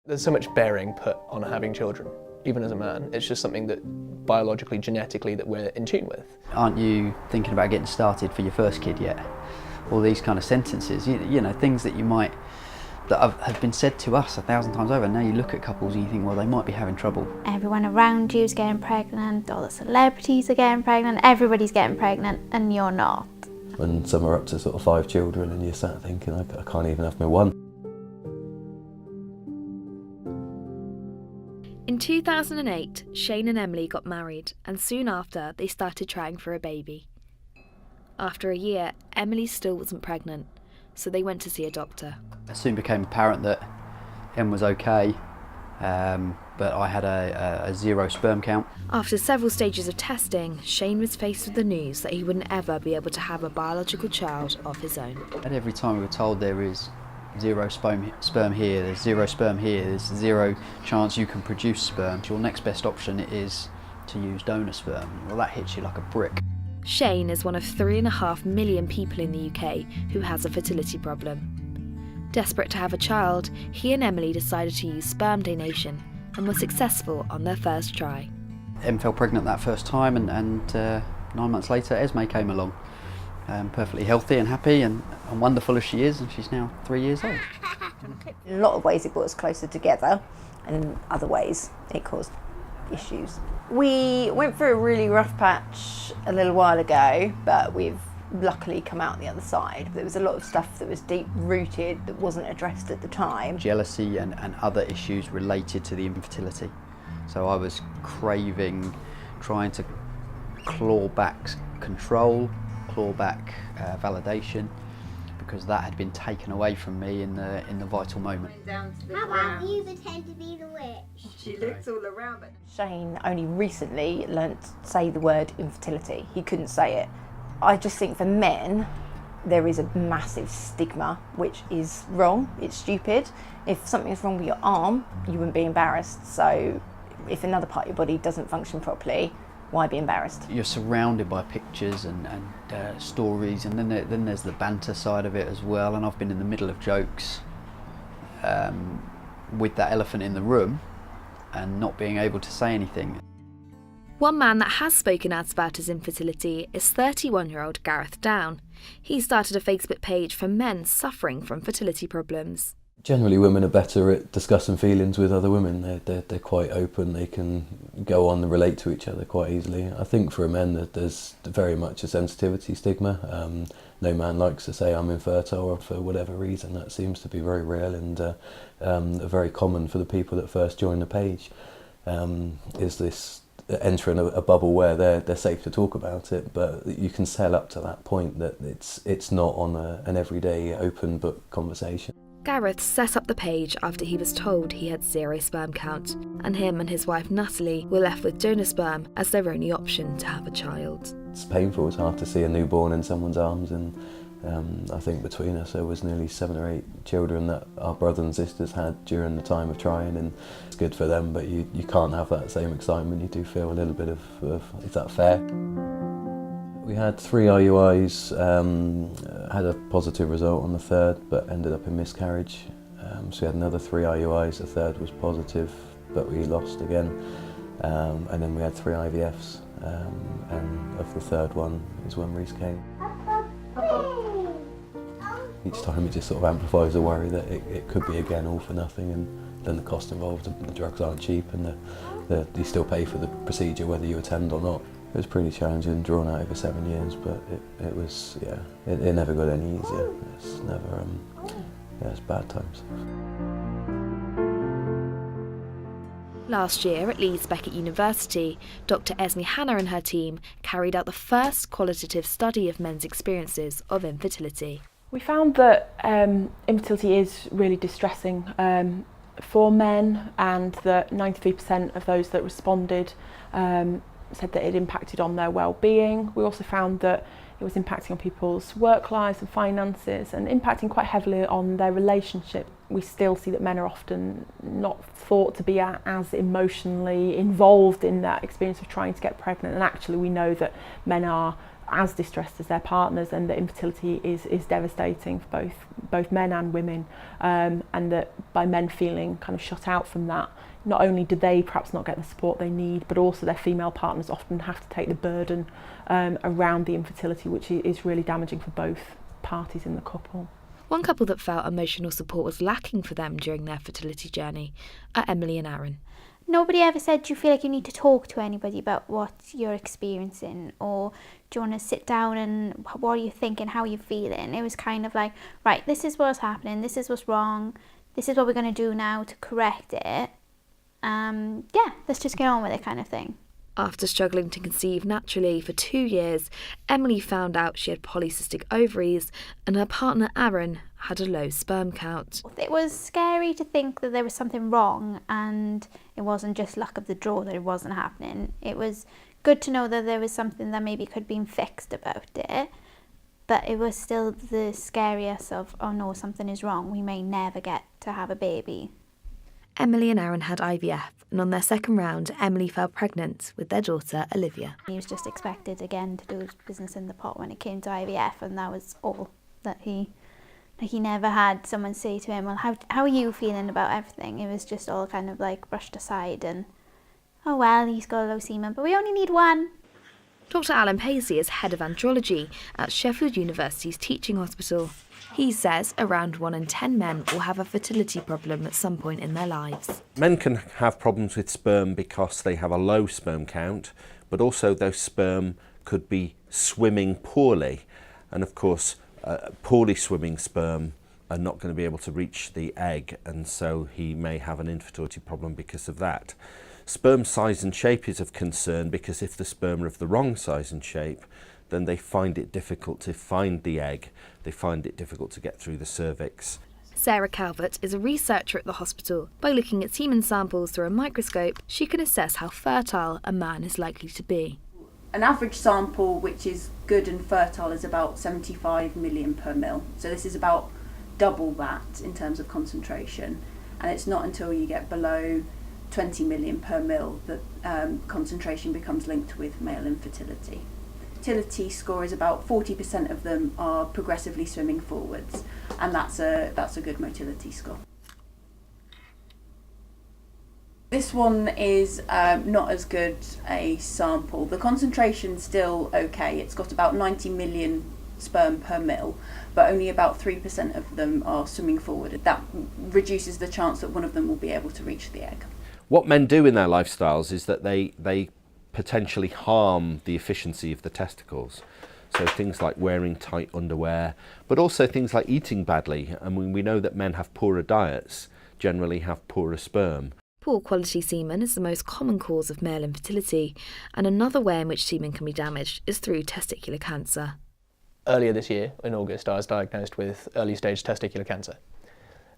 There's so much bearing put on having children, even as a man. It's just something that biologically, genetically, that we're in tune with. Aren't you thinking about getting started for your first kid yet? All these kind of sentences, you know, things that have been said to us 1,000 times over. Now you look at couples and you think, well, they might be having trouble. Everyone around you is getting pregnant, all the celebrities are getting pregnant, everybody's getting pregnant, and you're not. When some are up to sort of 5 children and you're sat thinking, I can't even have my one. In 2008, Shane and Emily got married, and soon after they started trying for a baby. After a year, Emily still wasn't pregnant, so they went to see a doctor. It soon became apparent that Em was okay, but I had a 0 sperm count. After several stages of testing, Shane was faced with the news that he wouldn't ever be able to have a biological child of his own. And every time we were told there is 0 sperm here, there's 0 sperm here, there's 0 chance you can produce sperm. Your next best option is to use donor sperm. Well, that hits you like a brick. Shane is one of 3.5 million people in the UK who has a fertility problem. Desperate to have a child, he and Emily decided to use sperm donation and were successful on their first try. Em fell pregnant that first time, and 9 months later Esme came along. Perfectly healthy and happy and wonderful as she is, and she's now 3 years old. In a lot of ways it brought us closer together, and in other ways it caused issues. We went through a really rough patch a little while ago, but we've luckily come out the other side. There was a lot of stuff that was deep rooted that wasn't addressed at the time. Jealousy and other issues related to the infertility. So I was craving, trying to claw back control, claw back validation, because that had been taken away from me in the vital moment. How about you pretend to be the witch? She looks all around it. Shane only recently learnt to say the word infertility. He couldn't say it. I just think for men, there is a massive stigma, which is wrong, it's stupid. If something's wrong with your arm, you wouldn't be embarrassed. So if another part of your body doesn't function properly, why be embarrassed? You're surrounded by pictures and stories, and then there's the banter side of it as well, and I've been in the middle of jokes with that elephant in the room and not being able to say anything. One man that has spoken out about his infertility is 31-year-old Gareth Down. He started a Facebook page for men suffering from fertility problems. Generally, women are better at discussing feelings with other women. They're quite open. They can go on and relate to each other quite easily. I think for men that there's very much a sensitivity stigma. No man likes to say I'm infertile for whatever reason. That seems to be very real and very common for the people that first join the page. Is this entering a bubble where they're safe to talk about it, but you can sell up to that point that it's not on an everyday open book conversation. Gareth set up the page after he was told he had 0 sperm count, and him and his wife Natalie were left with donor sperm as their only option to have a child. It's painful, it's hard to see a newborn in someone's arms, and I think between us there was nearly 7 or 8 children that our brothers and sisters had during the time of trying, and it's good for them, but you can't have that same excitement. You do feel a little bit of is that fair? We had 3 IUIs, had a positive result on the 3rd, but ended up in miscarriage. So we had another 3 IUIs, the 3rd was positive, but we lost again. And then we had 3 IVFs, and of the 3rd one is when Reese came. Each time it just sort of amplifies the worry that it could be again all for nothing, and then the cost involved, the drugs aren't cheap, and you still pay for the procedure whether you attend or not. It was pretty challenging, drawn out over 7 years, but it was, yeah, it never got any easier. It's never, it's bad times. Last year at Leeds Beckett University, Dr Esme Hanna and her team carried out the first qualitative study of men's experiences of infertility. We found that infertility is really distressing for men, and that 93% of those that responded said that it impacted on their well-being. We also found that it was impacting on people's work lives and finances, and impacting quite heavily on their relationship. we still see that men are often not thought to be as emotionally involved in that experience of trying to get pregnant, and actually we know that men are as distressed as their partners, and that infertility is devastating for both men and women, and that by men feeling kind of shut out from that, not only do they perhaps not get the support they need, but also their female partners often have to take the burden around the infertility, which is really damaging for both parties in the couple. One couple that felt emotional support was lacking for them during their fertility journey are Emily and Aaron. Nobody ever said, do you feel like you need to talk to anybody about what you're experiencing, or do you want to sit down and what are you thinking, how are you feeling? It was kind of like, right, this is what's happening, this is what's wrong, this is what we're going to do now to correct it. Yeah, let's just get on with it kind of thing. After struggling to conceive naturally for 2 years, Emily found out she had polycystic ovaries and her partner Aaron had a low sperm count. It was scary to think that there was something wrong, and it wasn't just luck of the draw that it wasn't happening. It was good to know that there was something that maybe could have been fixed about it, but it was still the scariest of, oh no, something is wrong, we may never get to have a baby. Emily and Aaron had IVF, and on their second round, Emily fell pregnant with their daughter, Olivia. He was just expected again to do his business in the pot when it came to IVF, and that was all that he never had someone say to him, well, how are you feeling about everything? It was just all kind of like brushed aside and, oh well, he's got a low semen, but we only need one. Dr. Alan Paisley is head of andrology at Sheffield University's teaching hospital. He says around 1 in 10 men will have a fertility problem at some point in their lives. Men can have problems with sperm because they have a low sperm count, but also those sperm could be swimming poorly. And of course, poorly swimming sperm are not going to be able to reach the egg, and so he may have an infertility problem because of that. Sperm size and shape is of concern because if the sperm are of the wrong size and shape, then they find it difficult to find the egg. They find it difficult to get through the cervix. Sarah Calvert is a researcher at the hospital. By looking at semen samples through a microscope, she can assess how fertile a man is likely to be. An average sample which is good and fertile is about 75 million per mil. So this is about double that in terms of concentration. And it's not until you get below 20 million per mil that concentration becomes linked with male infertility. Fertility score is about 40% of them are progressively swimming forwards, and that's a good motility score. This one is not as good a sample. The concentration's still okay. It's got about 90 million sperm per mil, but only about 3% of them are swimming forward. That reduces the chance that one of them will be able to reach the egg. What men do in their lifestyles is that they potentially harm the efficiency of the testicles. So things like wearing tight underwear, but also things like eating badly. I mean, we know that men have poorer diets, generally have poorer sperm. Poor quality semen is the most common cause of male infertility, and another way in which semen can be damaged is through testicular cancer. Earlier this year, in August, I was diagnosed with early stage testicular cancer.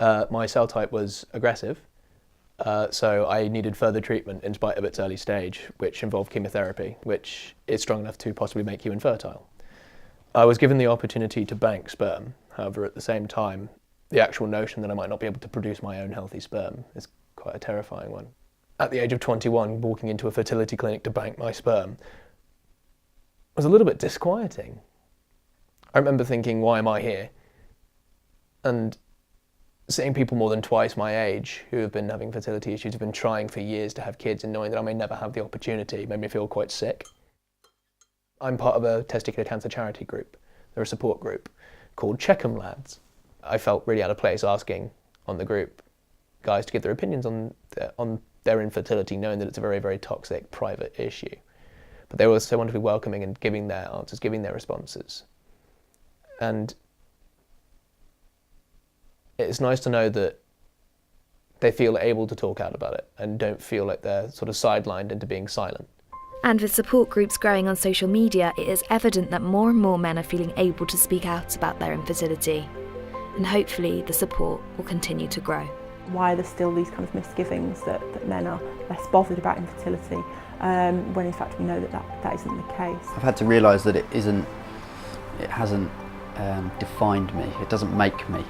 My cell type was aggressive, so I needed further treatment in spite of its early stage, which involved chemotherapy, which is strong enough to possibly make you infertile. I was given the opportunity to bank sperm. However, at the same time, the actual notion that I might not be able to produce my own healthy sperm is quite a terrifying one. At the age of 21, walking into a fertility clinic to bank my sperm was a little bit disquieting. I remember thinking, why am I here? And seeing people more than twice my age who have been having fertility issues, have been trying for years to have kids, and knowing that I may never have the opportunity made me feel quite sick. I'm part of a testicular cancer charity group. They're a support group called Checkham Lads. I felt really out of place asking on the group guys to give their opinions on their infertility, knowing that it's a very, very toxic private issue. But they were so wonderfully welcoming and giving their answers, giving their responses. And it's nice to know that they feel able to talk out about it and don't feel like they're sort of sidelined into being silent. And with support groups growing on social media, it is evident that more and more men are feeling able to speak out about their infertility. And hopefully the support will continue to grow. Why are there still these kind of misgivings that men are less bothered about infertility, when in fact we know that isn't the case? I've had to realise that it hasn't defined me, it doesn't make me.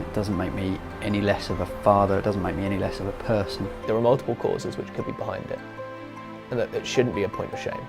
It doesn't make me any less of a father, it doesn't make me any less of a person. There are multiple causes which could be behind it, and that it shouldn't be a point of shame.